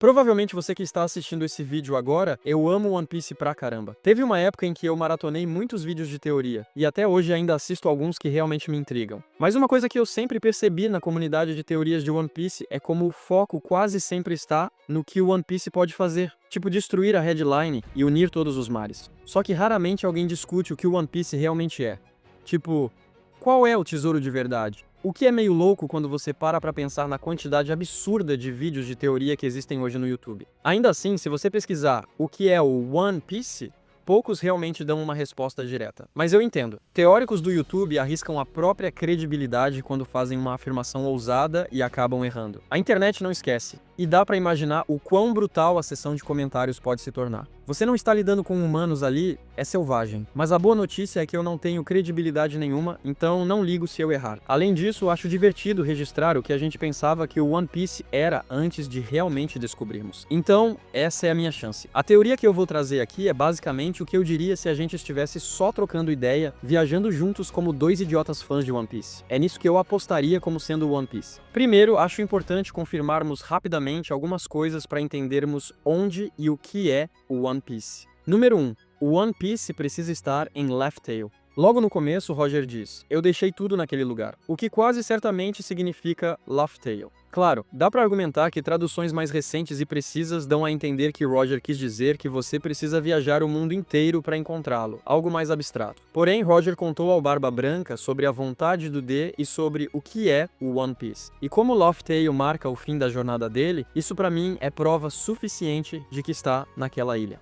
Provavelmente você que está assistindo esse vídeo agora, eu amo One Piece pra caramba. Teve uma época em que eu maratonei muitos vídeos de teoria, e até hoje ainda assisto alguns que realmente me intrigam. Mas uma coisa que eu sempre percebi na comunidade de teorias de One Piece é como o foco quase sempre está no que o One Piece pode fazer, tipo destruir a headline e unir todos os mares. Só que raramente alguém discute o que o One Piece realmente é. Tipo, qual é o tesouro de verdade? O que é meio louco quando você para pra pensar na quantidade absurda de vídeos de teoria que existem hoje no YouTube. Ainda assim, se você pesquisar o que é o One Piece, poucos realmente dão uma resposta direta. Mas eu entendo. Teóricos do YouTube arriscam a própria credibilidade quando fazem uma afirmação ousada e acabam errando. A internet não esquece, e dá pra imaginar o quão brutal a seção de comentários pode se tornar. Você não está lidando com humanos ali, é selvagem. Mas a boa notícia é que eu não tenho credibilidade nenhuma, então não ligo se eu errar. Além disso, acho divertido registrar o que a gente pensava que o One Piece era antes de realmente descobrirmos. Então, essa é a minha chance. A teoria que eu vou trazer aqui é basicamente o que eu diria se a gente estivesse só trocando ideia, viajando juntos como dois idiotas fãs de One Piece. É nisso que eu apostaria como sendo o One Piece. Primeiro, acho importante confirmarmos rapidamente algumas coisas para entendermos onde e o que é o One Piece. Número 1. O One Piece precisa estar em Laugh Tale. Logo no começo, Roger diz, eu deixei tudo naquele lugar, o que quase certamente significa Laugh Tale. Claro, dá pra argumentar que traduções mais recentes e precisas dão a entender que Roger quis dizer que você precisa viajar o mundo inteiro para encontrá-lo, algo mais abstrato. Porém, Roger contou ao Barba Branca sobre a vontade do D e sobre o que é o One Piece. E como Laugh Tale marca o fim da jornada dele, isso pra mim é prova suficiente de que está naquela ilha.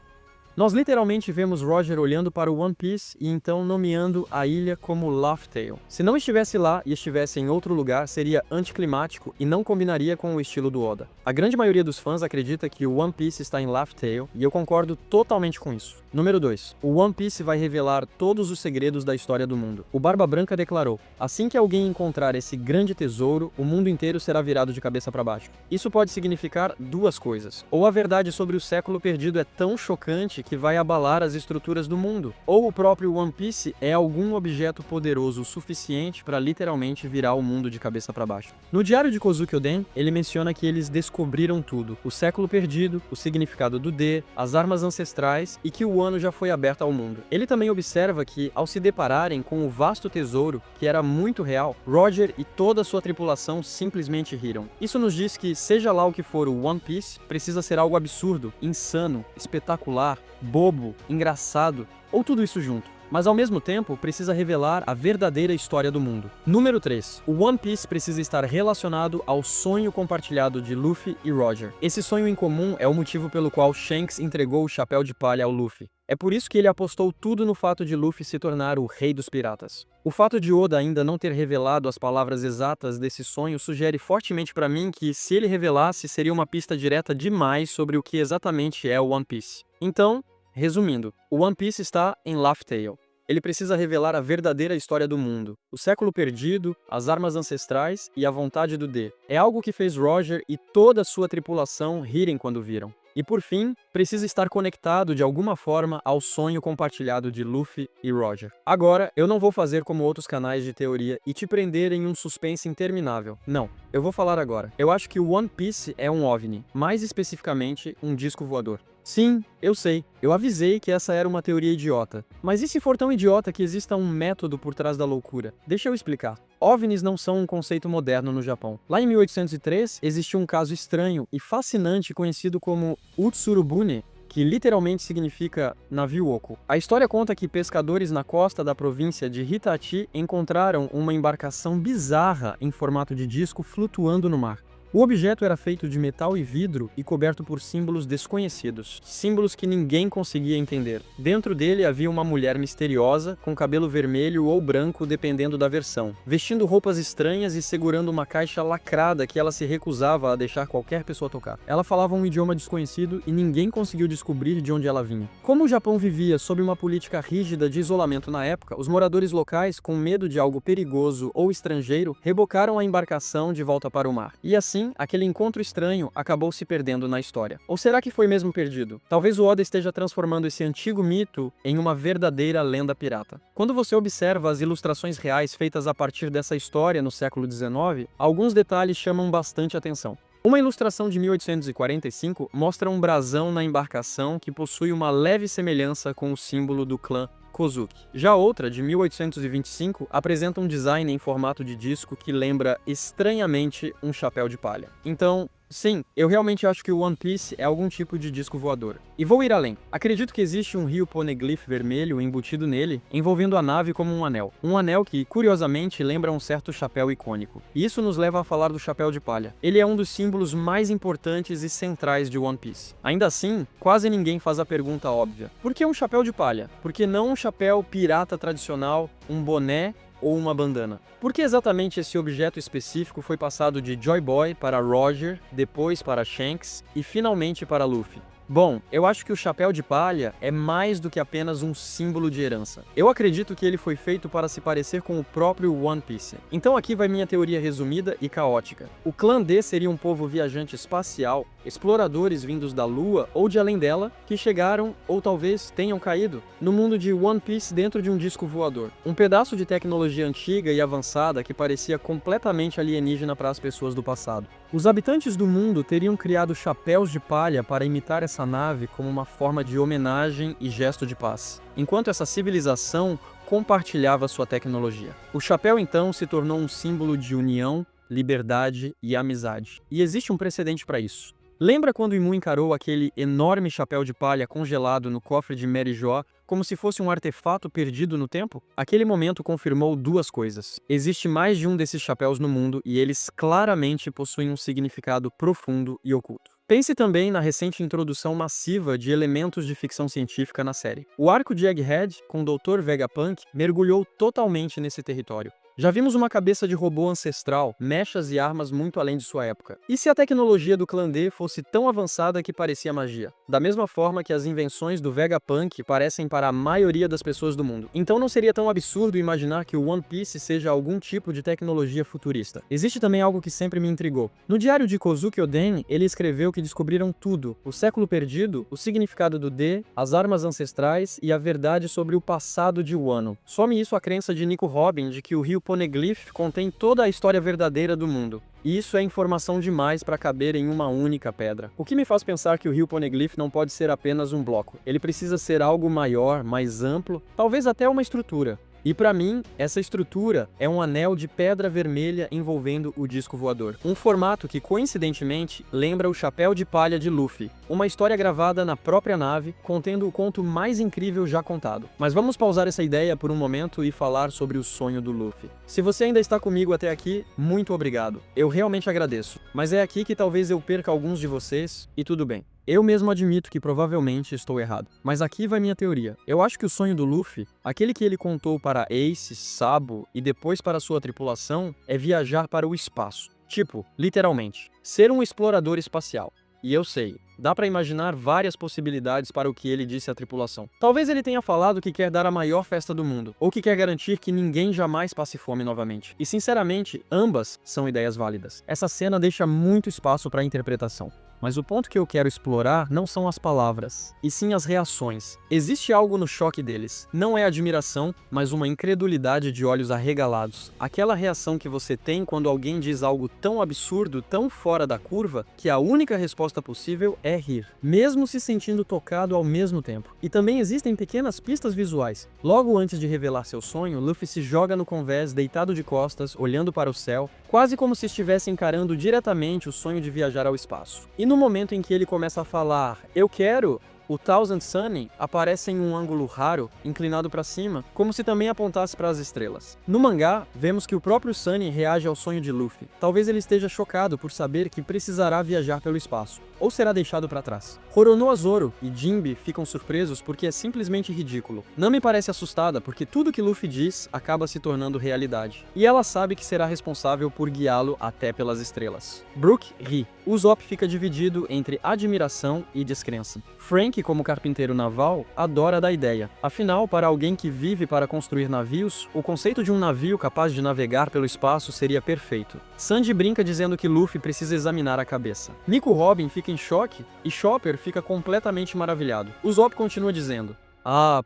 Nós literalmente vemos Roger olhando para o One Piece e então nomeando a ilha como Laugh Tale. Se não estivesse lá e estivesse em outro lugar, seria anticlimático e não combinaria com o estilo do Oda. A grande maioria dos fãs acredita que o One Piece está em Laugh Tale e eu concordo totalmente com isso. Número 2. O One Piece vai revelar todos os segredos da história do mundo. O Barba Branca declarou, assim que alguém encontrar esse grande tesouro, o mundo inteiro será virado de cabeça para baixo. Isso pode significar duas coisas. Ou a verdade sobre o século perdido é tão chocante que vai abalar as estruturas do mundo, ou o próprio One Piece é algum objeto poderoso o suficiente para literalmente virar o mundo de cabeça para baixo. No diário de Kozuki Oden, ele menciona que eles descobriram tudo, o século perdido, o significado do D, as armas ancestrais e que o ano já foi aberto ao mundo. Ele também observa que, ao se depararem com o vasto tesouro, que era muito real, Roger e toda a sua tripulação simplesmente riram. Isso nos diz que, seja lá o que for o One Piece, precisa ser algo absurdo, insano, espetacular, bobo, engraçado, ou tudo isso junto. Mas ao mesmo tempo, precisa revelar a verdadeira história do mundo. Número 3. O One Piece precisa estar relacionado ao sonho compartilhado de Luffy e Roger. Esse sonho em comum é o motivo pelo qual Shanks entregou o chapéu de palha ao Luffy. É por isso que ele apostou tudo no fato de Luffy se tornar o rei dos piratas. O fato de Oda ainda não ter revelado as palavras exatas desse sonho sugere fortemente pra mim que, se ele revelasse, seria uma pista direta demais sobre o que exatamente é o One Piece. Então, resumindo, o One Piece está em Laugh Tale. Ele precisa revelar a verdadeira história do mundo, o século perdido, as armas ancestrais e a vontade do D. É algo que fez Roger e toda a sua tripulação rirem quando viram. E por fim, precisa estar conectado de alguma forma ao sonho compartilhado de Luffy e Roger. Agora, eu não vou fazer como outros canais de teoria e te prender em um suspense interminável. Não, eu vou falar agora. Eu acho que o One Piece é um OVNI, mais especificamente um disco voador. Sim, eu sei, eu avisei que essa era uma teoria idiota. Mas e se for tão idiota que exista um método por trás da loucura? Deixa eu explicar. OVNIs não são um conceito moderno no Japão. Lá em 1803, existiu um caso estranho e fascinante conhecido como Utsurubune, que literalmente significa navio oco. A história conta que pescadores na costa da província de Hitachi encontraram uma embarcação bizarra em formato de disco flutuando no mar. O objeto era feito de metal e vidro e coberto por símbolos desconhecidos, símbolos que ninguém conseguia entender. Dentro dele havia uma mulher misteriosa, com cabelo vermelho ou branco dependendo da versão, vestindo roupas estranhas e segurando uma caixa lacrada que ela se recusava a deixar qualquer pessoa tocar. Ela falava um idioma desconhecido e ninguém conseguiu descobrir de onde ela vinha. Como o Japão vivia sob uma política rígida de isolamento na época, os moradores locais, com medo de algo perigoso ou estrangeiro, rebocaram a embarcação de volta para o mar. E assim, aquele encontro estranho acabou se perdendo na história. Ou será que foi mesmo perdido? Talvez o Oda esteja transformando esse antigo mito em uma verdadeira lenda pirata. Quando você observa as ilustrações reais feitas a partir dessa história no século XIX, alguns detalhes chamam bastante atenção. Uma ilustração de 1845 mostra um brasão na embarcação que possui uma leve semelhança com o símbolo do clã Kozuki. Já outra, de 1825, apresenta um design em formato de disco que lembra estranhamente um chapéu de palha. Então, sim, eu realmente acho que o One Piece é algum tipo de disco voador. E vou ir além. Acredito que existe um rio poneglyph vermelho embutido nele, envolvendo a nave como um anel. Um anel que, curiosamente, lembra um certo chapéu icônico. E isso nos leva a falar do chapéu de palha. Ele é um dos símbolos mais importantes e centrais de One Piece. Ainda assim, quase ninguém faz a pergunta óbvia. Por que um chapéu de palha? Por que não um chapéu pirata tradicional, um boné ou uma bandana? Por que exatamente esse objeto específico foi passado de Joy Boy para Roger, depois para Shanks e finalmente para Luffy? Bom, eu acho que o chapéu de palha é mais do que apenas um símbolo de herança. Eu acredito que ele foi feito para se parecer com o próprio One Piece. Então aqui vai minha teoria resumida e caótica. O clã D seria um povo viajante espacial, exploradores vindos da Lua ou de além dela, que chegaram, ou talvez tenham caído, no mundo de One Piece dentro de um disco voador. Um pedaço de tecnologia antiga e avançada que parecia completamente alienígena para as pessoas do passado. Os habitantes do mundo teriam criado chapéus de palha para imitar essa nave como uma forma de homenagem e gesto de paz, enquanto essa civilização compartilhava sua tecnologia. O chapéu então se tornou um símbolo de união, liberdade e amizade. E existe um precedente para isso. Lembra quando Imu encarou aquele enorme chapéu de palha congelado no cofre de Mary Jo como se fosse um artefato perdido no tempo? Aquele momento confirmou duas coisas. Existe mais de um desses chapéus no mundo e eles claramente possuem um significado profundo e oculto. Pense também na recente introdução massiva de elementos de ficção científica na série. O arco de Egghead, com o Dr. Vegapunk, mergulhou totalmente nesse território. Já vimos uma cabeça de robô ancestral, mechas e armas muito além de sua época. E se a tecnologia do Clã D fosse tão avançada que parecia magia? Da mesma forma que as invenções do Vegapunk parecem para a maioria das pessoas do mundo. Então não seria tão absurdo imaginar que o One Piece seja algum tipo de tecnologia futurista. Existe também algo que sempre me intrigou. No diário de Kozuki Oden, ele escreveu que descobriram tudo: o século perdido, o significado do D, as armas ancestrais e a verdade sobre o passado de Wano. Some isso à crença de Nico Robin de que o rio Poneglyph contém toda a história verdadeira do mundo. E isso é informação demais para caber em uma única pedra. O que me faz pensar que o rio Poneglyph não pode ser apenas um bloco. Ele precisa ser algo maior, mais amplo, talvez até uma estrutura. E para mim, essa estrutura é um anel de pedra vermelha envolvendo o disco voador. Um formato que, coincidentemente, lembra o chapéu de palha de Luffy. Uma história gravada na própria nave, contendo o conto mais incrível já contado. Mas vamos pausar essa ideia por um momento e falar sobre o sonho do Luffy. Se você ainda está comigo até aqui, muito obrigado. Eu realmente agradeço. Mas é aqui que talvez eu perca alguns de vocês, e tudo bem. Eu mesmo admito que provavelmente estou errado, mas aqui vai minha teoria. Eu acho que o sonho do Luffy, aquele que ele contou para Ace, Sabo e depois para sua tripulação, é viajar para o espaço. Tipo, literalmente, ser um explorador espacial. E eu sei, dá pra imaginar várias possibilidades para o que ele disse à tripulação. Talvez ele tenha falado que quer dar a maior festa do mundo, ou que quer garantir que ninguém jamais passe fome novamente. E sinceramente, ambas são ideias válidas. Essa cena deixa muito espaço para interpretação. Mas o ponto que eu quero explorar não são as palavras, e sim as reações. Existe algo no choque deles. Não é admiração, mas uma incredulidade de olhos arregalados. Aquela reação que você tem quando alguém diz algo tão absurdo, tão fora da curva, que a única resposta possível é rir, mesmo se sentindo tocado ao mesmo tempo. E também existem pequenas pistas visuais. Logo antes de revelar seu sonho, Luffy se joga no convés, deitado de costas, olhando para o céu, quase como se estivesse encarando diretamente o sonho de viajar ao espaço. E no momento em que ele começa a falar, eu quero, o Thousand Sunny aparece em um ângulo raro, inclinado para cima, como se também apontasse para as estrelas. No mangá, vemos que o próprio Sunny reage ao sonho de Luffy. Talvez ele esteja chocado por saber que precisará viajar pelo espaço, ou será deixado para trás. Roronoa Zoro e Jinbe ficam surpresos porque é simplesmente ridículo. Nami parece assustada porque tudo que Luffy diz acaba se tornando realidade. E ela sabe que será responsável por guiá-lo até pelas estrelas. Brook ri. Usopp fica dividido entre admiração e descrença. Frank, como carpinteiro naval, adora da ideia. Afinal, para alguém que vive para construir navios, o conceito de um navio capaz de navegar pelo espaço seria perfeito. Sanji brinca dizendo que Luffy precisa examinar a cabeça. Nico Robin fica em choque e Chopper fica completamente maravilhado. Usopp continua dizendo,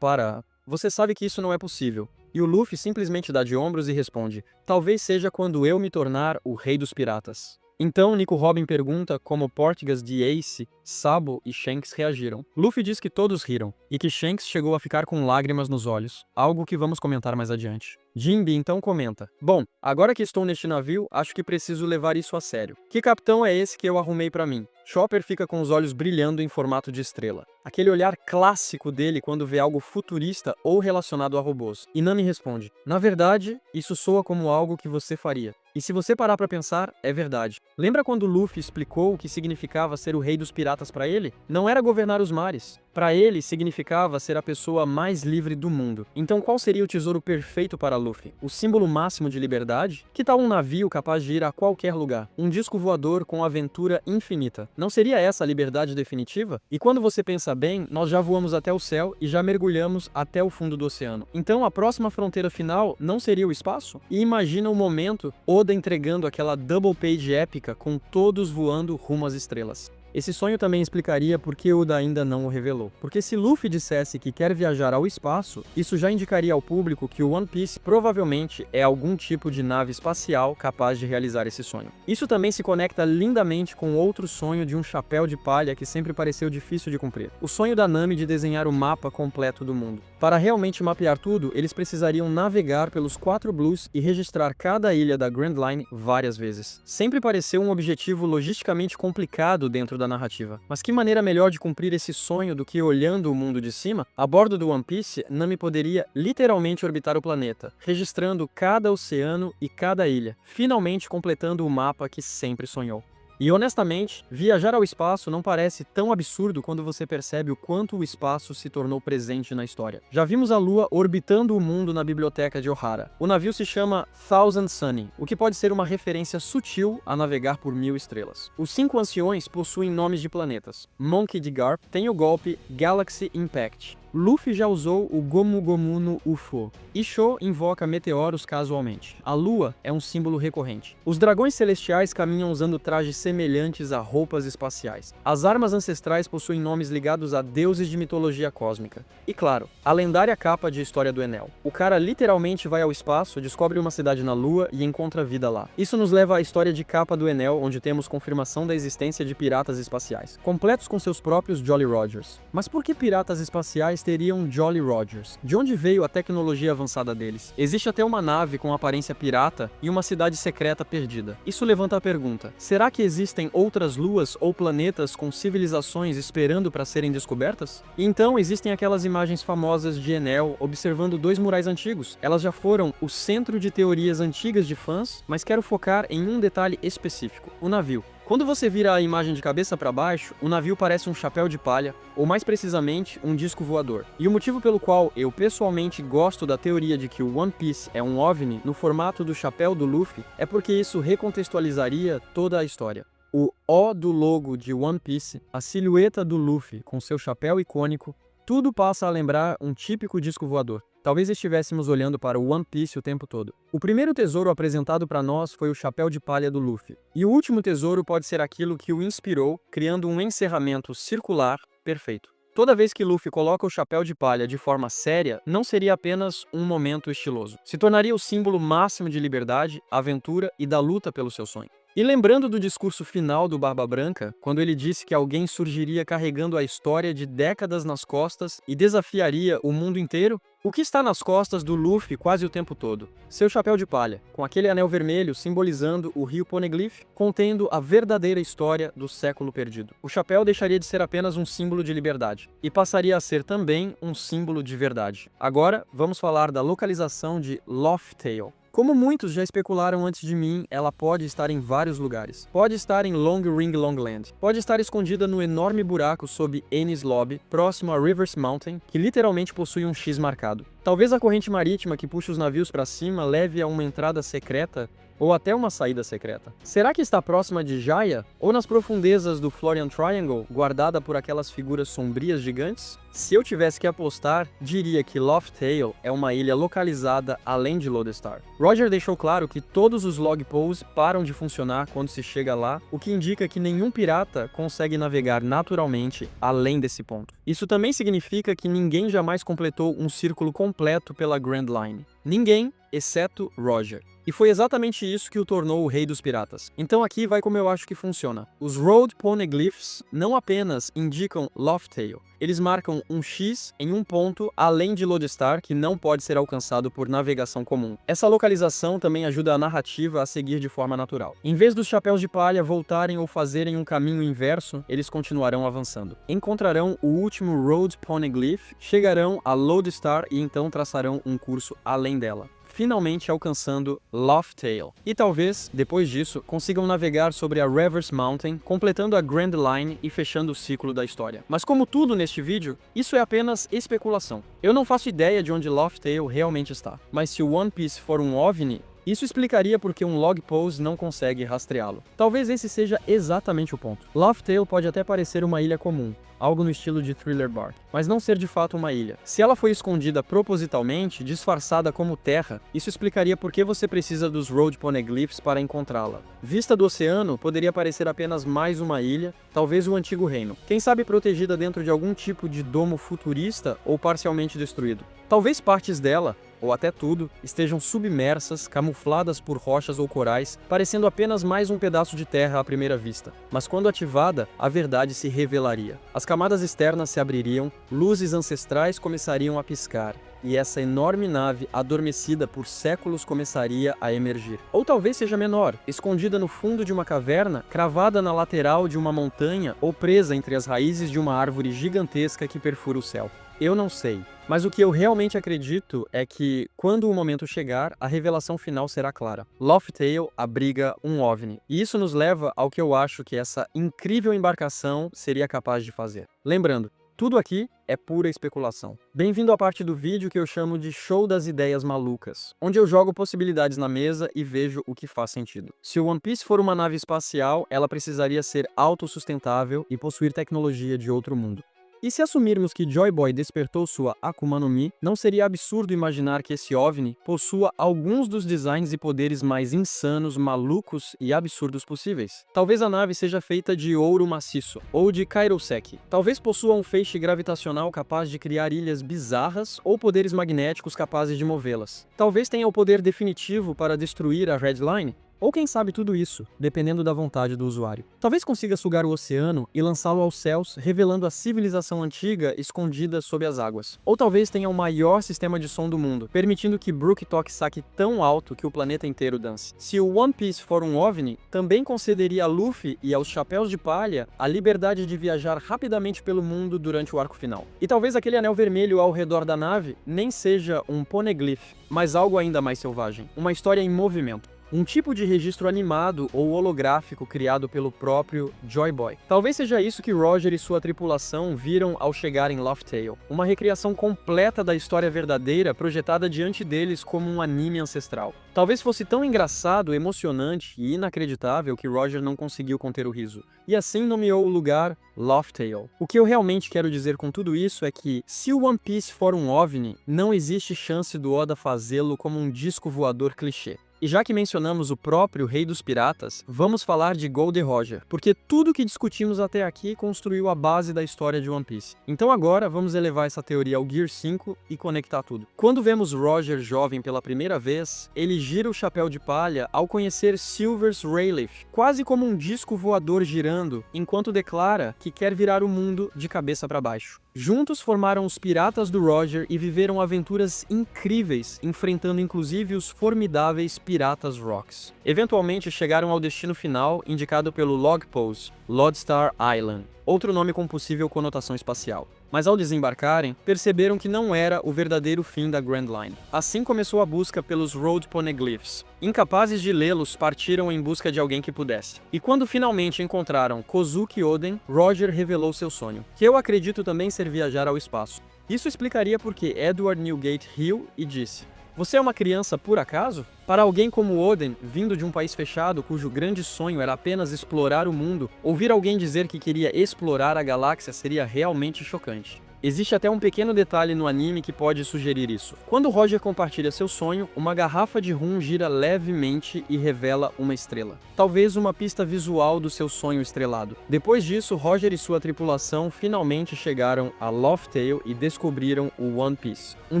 para, você sabe que isso não é possível. E o Luffy simplesmente dá de ombros e responde, talvez seja quando eu me tornar o rei dos piratas. Então Nico Robin pergunta como Portgas de Ace, Sabo e Shanks reagiram. Luffy diz que todos riram, e que Shanks chegou a ficar com lágrimas nos olhos, algo que vamos comentar mais adiante. Jinbe então comenta: bom, agora que estou neste navio, acho que preciso levar isso a sério. Que capitão é esse que eu arrumei pra mim? Chopper fica com os olhos brilhando em formato de estrela. Aquele olhar clássico dele quando vê algo futurista ou relacionado a robôs. E Nami responde: na verdade, isso soa como algo que você faria. E se você parar pra pensar, é verdade. Lembra quando Luffy explicou o que significava ser o rei dos piratas pra ele? Não era governar os mares. Pra ele, significava ser a pessoa mais livre do mundo. Então qual seria o tesouro perfeito para Luffy? O símbolo máximo de liberdade? Que tal um navio capaz de ir a qualquer lugar? Um disco voador com aventura infinita? Não seria essa a liberdade definitiva? E quando você pensa bem, nós já voamos até o céu e já mergulhamos até o fundo do oceano. Então a próxima fronteira final não seria o espaço? E imagina o momento Oda entregando aquela double page épica com todos voando rumo às estrelas. Esse sonho também explicaria por que Oda ainda não o revelou. Porque se Luffy dissesse que quer viajar ao espaço, isso já indicaria ao público que o One Piece provavelmente é algum tipo de nave espacial capaz de realizar esse sonho. Isso também se conecta lindamente com outro sonho de um chapéu de palha que sempre pareceu difícil de cumprir. O sonho da Nami de desenhar o mapa completo do mundo. Para realmente mapear tudo, eles precisariam navegar pelos 4 Blues e registrar cada ilha da Grand Line várias vezes. Sempre pareceu um objetivo logisticamente complicado dentro da narrativa. Mas que maneira melhor de cumprir esse sonho do que olhando o mundo de cima? A bordo do One Piece, Nami poderia literalmente orbitar o planeta, registrando cada oceano e cada ilha, finalmente completando o mapa que sempre sonhou. E honestamente, viajar ao espaço não parece tão absurdo quando você percebe o quanto o espaço se tornou presente na história. Já vimos a Lua orbitando o mundo na biblioteca de Ohara. O navio se chama Thousand Sunny, o que pode ser uma referência sutil a navegar por 1000 estrelas. Os 5 anciões possuem nomes de planetas. Monkey D. Garp tem o golpe Galaxy Impact. Luffy já usou o Gomu Gomu no UFO. Isho invoca meteoros casualmente. A lua é um símbolo recorrente. Os dragões celestiais caminham usando trajes semelhantes a roupas espaciais. As armas ancestrais possuem nomes ligados a deuses de mitologia cósmica. E claro, a lendária capa de História do Enel. O cara literalmente vai ao espaço, descobre uma cidade na lua e encontra vida lá. Isso nos leva à história de Capa do Enel, onde temos confirmação da existência de piratas espaciais, completos com seus próprios Jolly Rogers. Mas por que piratas espaciais teriam Jolly Rogers? De onde veio a tecnologia avançada deles? Existe até uma nave com aparência pirata e uma cidade secreta perdida. Isso levanta a pergunta: será que existem outras luas ou planetas com civilizações esperando para serem descobertas? E então existem aquelas imagens famosas de Enel observando 2 murais antigos. Elas já foram o centro de teorias antigas de fãs, mas quero focar em um detalhe específico: o navio. Quando você vira a imagem de cabeça para baixo, o navio parece um chapéu de palha, ou mais precisamente, um disco voador. E o motivo pelo qual eu pessoalmente gosto da teoria de que o One Piece é um OVNI no formato do chapéu do Luffy é porque isso recontextualizaria toda a história. O O do logo de One Piece, a silhueta do Luffy com seu chapéu icônico, tudo passa a lembrar um típico disco voador. Talvez estivéssemos olhando para o One Piece o tempo todo. O primeiro tesouro apresentado para nós foi o chapéu de palha do Luffy. E o último tesouro pode ser aquilo que o inspirou, criando um encerramento circular perfeito. Toda vez que Luffy coloca o chapéu de palha de forma séria, não seria apenas um momento estiloso. Se tornaria o símbolo máximo de liberdade, aventura e da luta pelo seu sonho. E lembrando do discurso final do Barba Branca, quando ele disse que alguém surgiria carregando a história de décadas nas costas e desafiaria o mundo inteiro, o que está nas costas do Luffy quase o tempo todo? Seu chapéu de palha, com aquele anel vermelho simbolizando o rio Poneglyph, contendo a verdadeira história do século perdido. O chapéu deixaria de ser apenas um símbolo de liberdade, e passaria a ser também um símbolo de verdade. Agora, vamos falar da localização de Laugh Tale. Como muitos já especularam antes de mim, ela pode estar em vários lugares. Pode estar em Long Ring Longland. Pode estar escondida no enorme buraco sob Enies Lobby, próximo a Rivers Mountain, que literalmente possui um X marcado. Talvez a corrente marítima que puxa os navios para cima leve a uma entrada secreta ou até uma saída secreta. Será que está próxima de Jaya? Ou nas profundezas do Florian Triangle, guardada por aquelas figuras sombrias gigantes? Se eu tivesse que apostar, diria que Laugh Tale é uma ilha localizada além de Lodestar. Roger deixou claro que todos os log poles param de funcionar quando se chega lá, o que indica que nenhum pirata consegue navegar naturalmente além desse ponto. Isso também significa que ninguém jamais completou um círculo completo pela Grand Line. Ninguém, exceto Roger. E foi exatamente isso que o tornou o rei dos piratas. Então aqui vai como eu acho que funciona. Os Road Poneglyphs não apenas indicam Loftail, eles marcam um X em um ponto além de Lodestar que não pode ser alcançado por navegação comum. Essa localização também ajuda a narrativa a seguir de forma natural. Em vez dos chapéus de palha voltarem ou fazerem um caminho inverso, eles continuarão avançando. Encontrarão o último Road Poneglyph, chegarão a Lodestar e então traçarão um curso além dela, finalmente alcançando Loftail. E talvez, depois disso, consigam navegar sobre a Reverse Mountain, completando a Grand Line e fechando o ciclo da história. Mas como tudo neste vídeo, isso é apenas especulação. Eu não faço ideia de onde Loftail realmente está. Mas se o One Piece for um OVNI, isso explicaria porque um log pose não consegue rastreá-lo. Talvez esse seja exatamente o ponto. Loftail pode até parecer uma ilha comum, algo no estilo de Thriller Bark, mas não ser de fato uma ilha. Se ela foi escondida propositalmente, disfarçada como terra, isso explicaria por que você precisa dos Road Poneglyphs para encontrá-la. Vista do oceano, poderia parecer apenas mais uma ilha, talvez o antigo reino. Quem sabe protegida dentro de algum tipo de domo futurista ou parcialmente destruído. Talvez partes dela, ou até tudo, estejam submersas, camufladas por rochas ou corais, parecendo apenas mais um pedaço de terra à primeira vista. Mas quando ativada, a verdade se revelaria. As camadas externas se abririam, luzes ancestrais começariam a piscar, e essa enorme nave, adormecida por séculos, começaria a emergir. Ou talvez seja menor, escondida no fundo de uma caverna, cravada na lateral de uma montanha ou presa entre as raízes de uma árvore gigantesca que perfura o céu. Eu não sei, mas o que eu realmente acredito é que, quando o momento chegar, a revelação final será clara. Loftail abriga um OVNI, e isso nos leva ao que eu acho que essa incrível embarcação seria capaz de fazer. Lembrando, tudo aqui é pura especulação. Bem-vindo à parte do vídeo que eu chamo de Show das Ideias Malucas, onde eu jogo possibilidades na mesa e vejo o que faz sentido. Se o One Piece for uma nave espacial, ela precisaria ser autossustentável e possuir tecnologia de outro mundo. E se assumirmos que Joy Boy despertou sua Akuma no Mi, não seria absurdo imaginar que esse OVNI possua alguns dos designs e poderes mais insanos, malucos e absurdos possíveis. Talvez a nave seja feita de ouro maciço, ou de Kairoseki. Talvez possua um feixe gravitacional capaz de criar ilhas bizarras, ou poderes magnéticos capazes de movê-las. Talvez tenha o poder definitivo para destruir a Red Line. Ou quem sabe tudo isso, dependendo da vontade do usuário. Talvez consiga sugar o oceano e lançá-lo aos céus, revelando a civilização antiga escondida sob as águas. Ou talvez tenha o maior sistema de som do mundo, permitindo que Brook toque saque tão alto que o planeta inteiro dance. Se o One Piece for um OVNI, também concederia a Luffy e aos Chapéus de Palha a liberdade de viajar rapidamente pelo mundo durante o arco final. E talvez aquele anel vermelho ao redor da nave nem seja um poneglyph, mas algo ainda mais selvagem, uma história em movimento. Um tipo de registro animado ou holográfico criado pelo próprio Joy Boy. Talvez seja isso que Roger e sua tripulação viram ao chegar em Loftail. Uma recriação completa da história verdadeira projetada diante deles como um anime ancestral. Talvez fosse tão engraçado, emocionante e inacreditável que Roger não conseguiu conter o riso. E assim nomeou o lugar Loftail. O que eu realmente quero dizer com tudo isso é que, se o One Piece for um OVNI, não existe chance do Oda fazê-lo como um disco voador clichê. E já que mencionamos o próprio Rei dos Piratas, vamos falar de Gold Roger, porque tudo que discutimos até aqui construiu a base da história de One Piece. Então agora vamos elevar essa teoria ao Gear 5 e conectar tudo. Quando vemos Roger jovem pela primeira vez, ele gira o chapéu de palha ao conhecer Silver's Rayleigh, quase como um disco voador girando, enquanto declara que quer virar o mundo de cabeça para baixo. Juntos formaram os Piratas do Roger e viveram aventuras incríveis, enfrentando inclusive os formidáveis Piratas Rocks. Eventualmente chegaram ao destino final indicado pelo log pose, Lodestar Island, outro nome com possível conotação espacial. Mas ao desembarcarem, perceberam que não era o verdadeiro fim da Grand Line. Assim começou a busca pelos Road Poneglyphs. Incapazes de lê-los, partiram em busca de alguém que pudesse. E quando finalmente encontraram Kozuki Oden, Roger revelou seu sonho, que eu acredito também ser viajar ao espaço. Isso explicaria por que Edward Newgate riu e disse: "Você é uma criança por acaso?" Para alguém como Oden, vindo de um país fechado cujo grande sonho era apenas explorar o mundo, ouvir alguém dizer que queria explorar a galáxia seria realmente chocante. Existe até um pequeno detalhe no anime que pode sugerir isso. Quando Roger compartilha seu sonho, uma garrafa de rum gira levemente e revela uma estrela. Talvez uma pista visual do seu sonho estrelado. Depois disso, Roger e sua tripulação finalmente chegaram a Laugh Tale e descobriram o One Piece. Um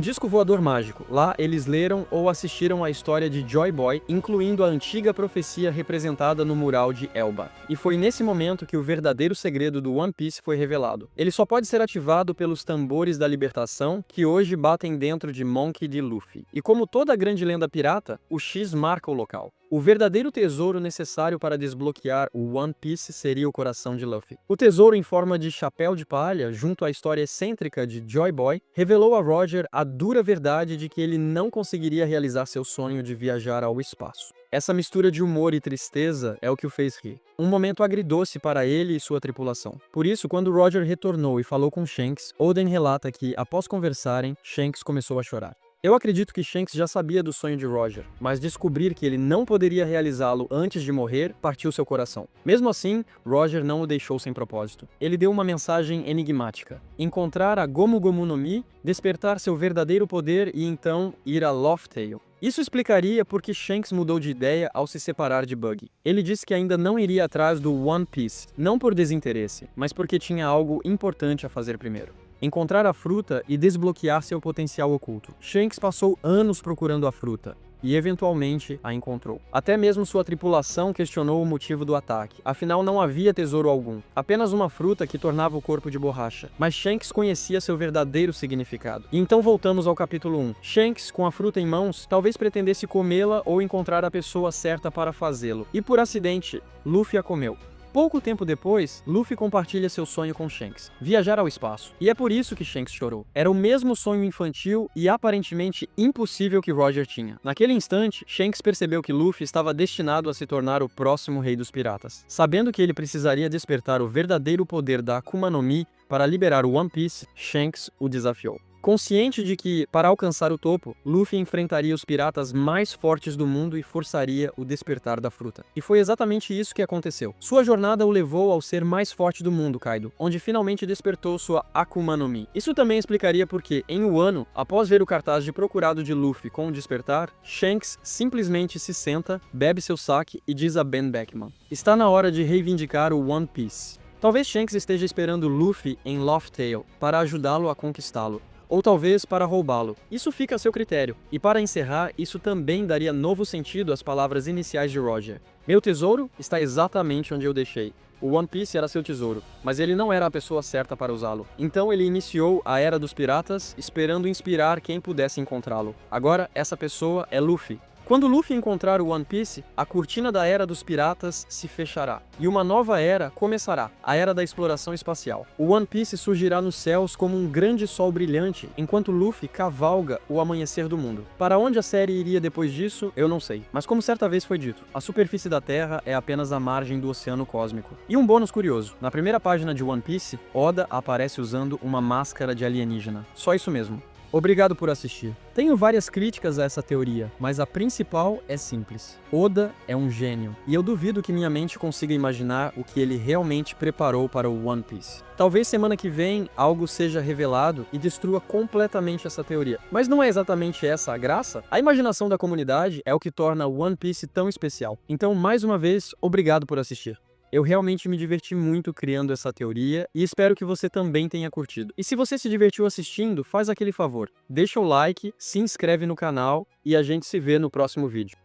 disco voador mágico. Lá, eles leram ou assistiram a história de Joy Boy, incluindo a antiga profecia representada no mural de Elbaf. E foi nesse momento que o verdadeiro segredo do One Piece foi revelado. Ele só pode ser ativado pelos tambores da libertação, que hoje batem dentro de Monkey D. Luffy. E como toda grande lenda pirata, o X marca o local. O verdadeiro tesouro necessário para desbloquear o One Piece seria o coração de Luffy. O tesouro em forma de chapéu de palha, junto à história excêntrica de Joy Boy, revelou a Roger a dura verdade de que ele não conseguiria realizar seu sonho de viajar ao espaço. Essa mistura de humor e tristeza é o que o fez rir. Um momento agridoce para ele e sua tripulação. Por isso, quando Roger retornou e falou com Shanks, Oden relata que, após conversarem, Shanks começou a chorar. Eu acredito que Shanks já sabia do sonho de Roger, mas descobrir que ele não poderia realizá-lo antes de morrer partiu seu coração. Mesmo assim, Roger não o deixou sem propósito. Ele deu uma mensagem enigmática: encontrar a Gomu Gomu no Mi, despertar seu verdadeiro poder e então ir a Laugh Tale. Isso explicaria por que Shanks mudou de ideia ao se separar de Buggy. Ele disse que ainda não iria atrás do One Piece, não por desinteresse, mas porque tinha algo importante a fazer primeiro: encontrar a fruta e desbloquear seu potencial oculto. Shanks passou anos procurando a fruta e eventualmente a encontrou. Até mesmo sua tripulação questionou o motivo do ataque. Afinal, não havia tesouro algum, apenas uma fruta que tornava o corpo de borracha. Mas Shanks conhecia seu verdadeiro significado. E então voltamos ao capítulo 1. Shanks, com a fruta em mãos, talvez pretendesse comê-la ou encontrar a pessoa certa para fazê-lo. E por acidente, Luffy a comeu. Pouco tempo depois, Luffy compartilha seu sonho com Shanks: viajar ao espaço. E é por isso que Shanks chorou. Era o mesmo sonho infantil e aparentemente impossível que Roger tinha. Naquele instante, Shanks percebeu que Luffy estava destinado a se tornar o próximo rei dos piratas. Sabendo que ele precisaria despertar o verdadeiro poder da Akuma no Mi para liberar o One Piece, Shanks o desafiou. Consciente de que, para alcançar o topo, Luffy enfrentaria os piratas mais fortes do mundo e forçaria o despertar da fruta. E foi exatamente isso que aconteceu. Sua jornada o levou ao ser mais forte do mundo, Kaido, onde finalmente despertou sua Akuma no Mi. Isso também explicaria porque, em Wano, após ver o cartaz de procurado de Luffy com o despertar, Shanks simplesmente se senta, bebe seu sake e diz a Ben Beckman: está na hora de reivindicar o One Piece. Talvez Shanks esteja esperando Luffy em Laugh Tale para ajudá-lo a conquistá-lo, ou talvez para roubá-lo. Isso fica a seu critério. E para encerrar, isso também daria novo sentido às palavras iniciais de Roger: meu tesouro está exatamente onde eu deixei. O One Piece era seu tesouro, mas ele não era a pessoa certa para usá-lo. Então ele iniciou a Era dos Piratas, esperando inspirar quem pudesse encontrá-lo. Agora, essa pessoa é Luffy. Quando Luffy encontrar o One Piece, a cortina da Era dos Piratas se fechará, e uma nova era começará, a Era da Exploração Espacial. O One Piece surgirá nos céus como um grande sol brilhante, enquanto Luffy cavalga o amanhecer do mundo. Para onde a série iria depois disso, eu não sei. Mas como certa vez foi dito, a superfície da Terra é apenas a margem do oceano cósmico. E um bônus curioso: na primeira página de One Piece, Oda aparece usando uma máscara de alienígena. Só isso mesmo. Obrigado por assistir. Tenho várias críticas a essa teoria, mas a principal é simples. Oda é um gênio, e eu duvido que minha mente consiga imaginar o que ele realmente preparou para o One Piece. Talvez semana que vem algo seja revelado e destrua completamente essa teoria. Mas não é exatamente essa a graça? A imaginação da comunidade é o que torna o One Piece tão especial. Então, mais uma vez, obrigado por assistir. Eu realmente me diverti muito criando essa teoria e espero que você também tenha curtido. E se você se divertiu assistindo, faz aquele favor: deixa o like, se inscreve no canal e a gente se vê no próximo vídeo.